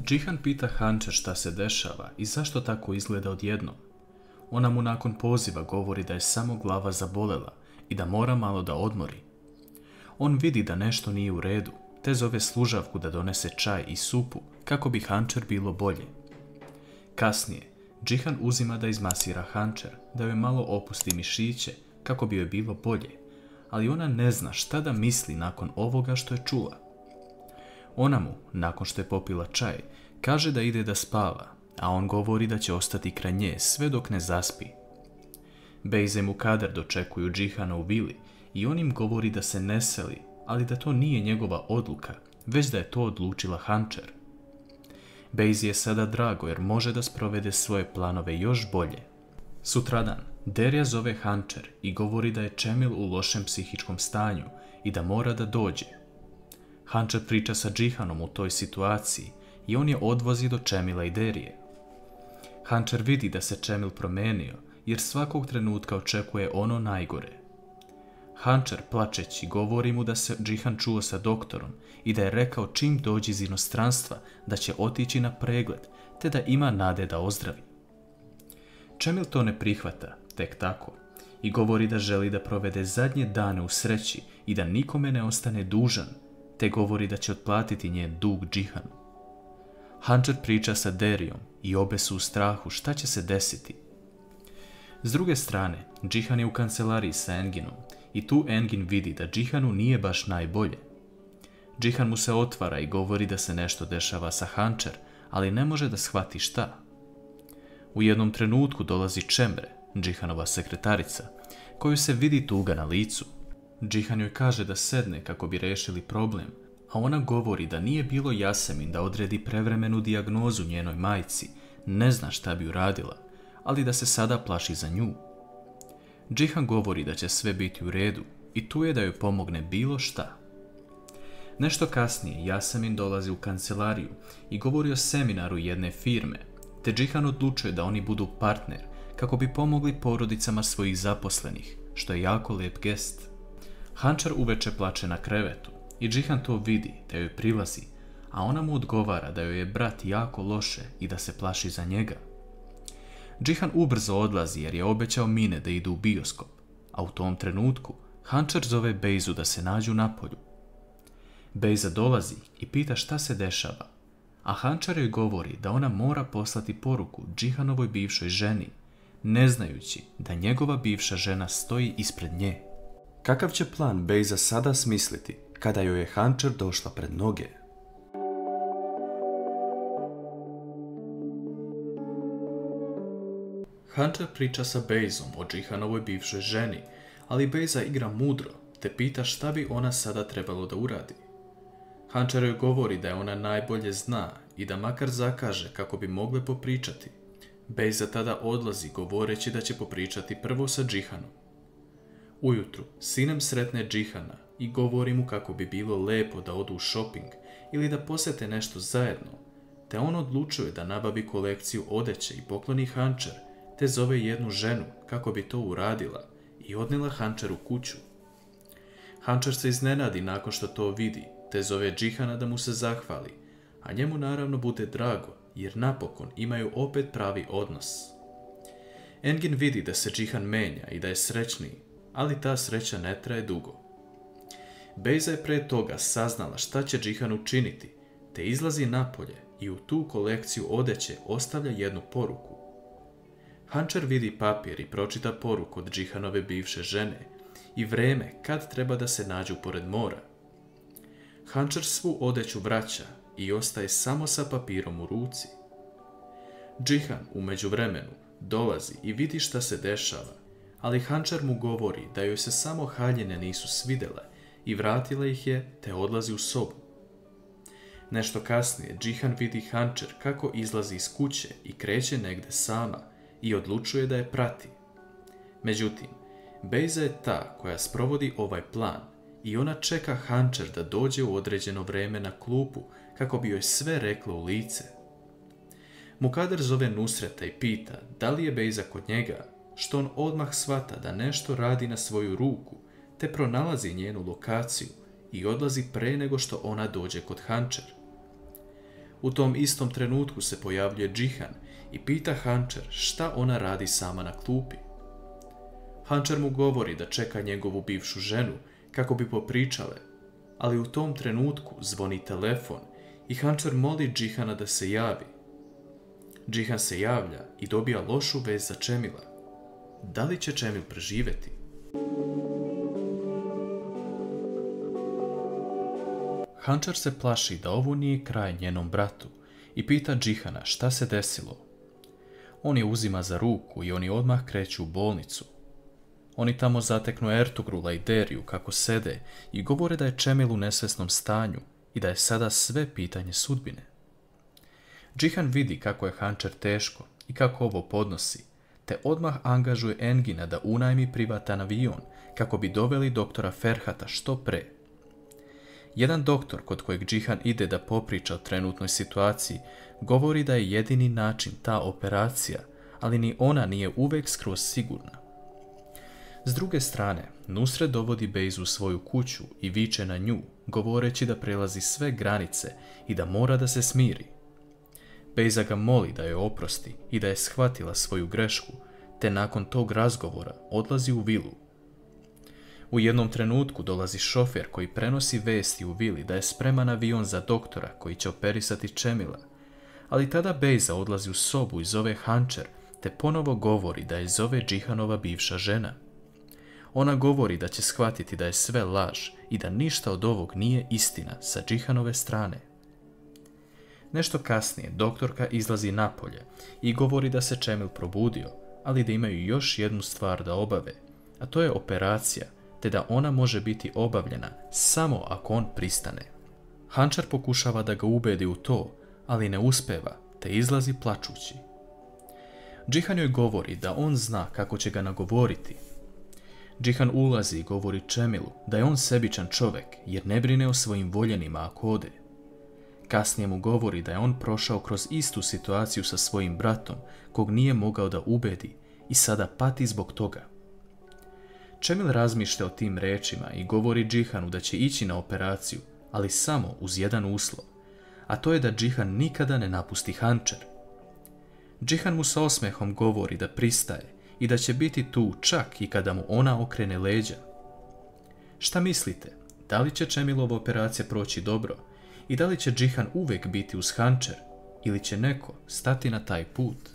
Džihan pita Hančer šta se dešava i zašto tako izgleda odjednom. Ona mu nakon poziva govori da je samo glava zabolela i da mora malo da odmori. On vidi da nešto nije u redu, te zove služavku da donese čaj i supu kako bi Hančer bilo bolje. Kasnije, Džihan uzima da izmasira Hančer, da joj malo opusti mišiće kako bi joj bilo bolje, ali ona ne zna šta da misli nakon ovoga što je čula. Ona mu, nakon što je popila čaj, kaže da ide da spava, a on govori da će ostati kraj nje sve dok ne zaspi. Bejza i Mukader dočekuju Džihana u vili i on im govori da se ne seli, ali da to nije njegova odluka, već da je to odlučila Hančer. Bejzi je sada drago jer može da sprovede svoje planove još bolje. Sutradan, Derja zove Hančer i govori da je Čemil u lošem psihičkom stanju i da mora da dođe. Hančer priča sa Džihanom u toj situaciji i on je odvozi do Čemila i Derije. Hančer vidi da se Čemil promenio jer svakog trenutka očekuje ono najgore. Hančer, plačeći, govori mu da se Džihan čuo sa doktorom i da je rekao čim dođe iz inostranstva da će otići na pregled, te da ima nade da ozdravi. Čemil to ne prihvata, tek tako, i govori da želi da provede zadnje dane u sreći i da nikome ne ostane dužan, te govori da će otplatiti njen dug Džihanu. Hančer priča sa Derijom i obe su u strahu šta će se desiti. S druge strane, Džihan je u kancelariji sa Enginom i tu Engin vidi da Džihanu nije baš najbolje. Džihan mu se otvara i govori da se nešto dešava sa Hančer, ali ne može da shvati šta. U jednom trenutku dolazi Čemre, Džihanova sekretarica, koju se vidi tuga na licu. Džihan joj kaže da sedne kako bi rešili problem, a ona govori da nije bilo Jasemin da odredi prevremenu dijagnozu njenoj majci, ne zna šta bi uradila, ali da se sada plaši za nju. Džihan govori da će sve biti u redu i tu je da joj pomogne bilo šta. Nešto kasnije Jasemin dolazi u kancelariju i govori o seminaru jedne firme, te Džihan odlučuje da oni budu partner kako bi pomogli porodicama svojih zaposlenih, što je jako lijep gest. Hančer uveče plače na krevetu i Džihan to vidi te joj prilazi, a ona mu odgovara da joj je brat jako loše i da se plaši za njega. Džihan ubrzo odlazi jer je obećao Mine da idu u bioskop, a u tom trenutku Hančer zove Bejzu da se nađu napolju. Bejza dolazi i pita šta se dešava, a Hančer joj govori da ona mora poslati poruku Džihanovoj bivšoj ženi, ne znajući da njegova bivša žena stoji ispred nje. Kakav će plan Bejza sada smisliti kada joj je Hančer došla pred noge? Hančer priča sa Bejzom o Džihanovoj bivšoj ženi, ali Bejza igra mudro te pita šta bi ona sada trebalo da uradi. Hančer joj govori da je ona najbolje zna i da makar zakaže kako bi mogle popričati. Bejza tada odlazi govoreći da će popričati prvo sa Džihanom. Ujutru sinem sretne Džihana i govori mu kako bi bilo lepo da odu u šoping ili da posete nešto zajedno, te on odlučuje da nabavi kolekciju odeće i pokloni Hančer, te zove jednu ženu kako bi to uradila i odnela Hančer u kuću. Hančer se iznenadi nakon što to vidi, te zove Džihana da mu se zahvali, a njemu naravno bude drago jer napokon imaju opet pravi odnos. Engin vidi da se Džihan menja i da je srećniji, ali ta sreća ne traje dugo. Bejza je pre toga saznala šta će Džihan učiniti, te izlazi napolje i u tu kolekciju odeće ostavlja jednu poruku. Hančer vidi papir i pročita poruku od Džihanove bivše žene i vreme kad treba da se nađu pored mora. Hančer svu odeću vraća i ostaje samo sa papirom u ruci. Džihan u međuvremenu dolazi i vidi šta se dešava, ali Hančer mu govori da joj se samo haljine nisu svidele i vratila ih je te odlazi u sobu. Nešto kasnije Džihan vidi Hančer kako izlazi iz kuće i kreće negde sama i odlučuje da je prati. Međutim, Bejza je ta koja sprovodi ovaj plan i ona čeka Hančer da dođe u određeno vreme na klupu kako bi joj sve rekla u lice. Mukader zove Nusreta i pita da li je Bejza kod njega, što on odmah shvata da nešto radi na svoju ruku, te pronalazi njenu lokaciju i odlazi pre nego što ona dođe kod Hančer. U tom istom trenutku se pojavljuje Džihan i pita Hančer šta ona radi sama na klupi. Hančer mu govori da čeka njegovu bivšu ženu kako bi popričale, ali u tom trenutku zvoni telefon i Hančer moli Džihana da se javi. Džihan se javlja i dobija lošu vest za Čemila. Da li će Čemil preživjeti? Hančer se plaši da ovo nije kraj njenom bratu i pita Džihana šta se desilo. On je uzima za ruku i oni odmah kreću u bolnicu. Oni tamo zateknu Ertugrula i Deriju kako sede i govore da je Čemil u nesvesnom stanju i da je sada sve pitanje sudbine. Džihan vidi kako je Hančer teško i kako ovo podnosi, te odmah angažuje Engina da unajmi privatan avion kako bi doveli doktora Ferhata što pre. Jedan doktor kod kojeg Džihan ide da popriča o trenutnoj situaciji govori da je jedini način ta operacija, ali ni ona nije uvijek skroz sigurna. S druge strane, Nusret dovodi Bejzu u svoju kuću i viče na nju, govoreći da prelazi sve granice i da mora da se smiri. Bejza ga moli da joj oprosti i da je shvatila svoju grešku, te nakon tog razgovora odlazi u vilu. U jednom trenutku dolazi šofer koji prenosi vesti u vili da je spreman avion za doktora koji će operisati Čemila, ali tada Bejza odlazi u sobu i zove Hančer, te ponovo govori da je zove Džihanova bivša žena. Ona govori da će shvatiti da je sve laž i da ništa od ovog nije istina sa Džihanove strane. Nešto kasnije doktorka izlazi napolje i govori da se Čemil probudio, ali da imaju još jednu stvar da obave, a to je operacija, te da ona može biti obavljena samo ako on pristane. Hančer pokušava da ga ubedi u to, ali ne uspeva, te izlazi plačući. Džihan joj govori da on zna kako će ga nagovoriti. Džihan ulazi i govori Čemilu da je on sebičan čovjek jer ne brine o svojim voljenima ako ode. Kasnije mu govori da je on prošao kroz istu situaciju sa svojim bratom, kog nije mogao da ubedi i sada pati zbog toga. Čemil razmišlja o tim rečima i govori Džihanu da će ići na operaciju, ali samo uz jedan uslov, a to je da Džihan nikada ne napusti Hančer. Džihan mu sa osmehom govori da pristaje i da će biti tu čak i kada mu ona okrene leđa. Šta mislite, da li će Čemilova operacija proći dobro i da li će Džihan uvijek biti uz Hančer ili će neko stati na taj put?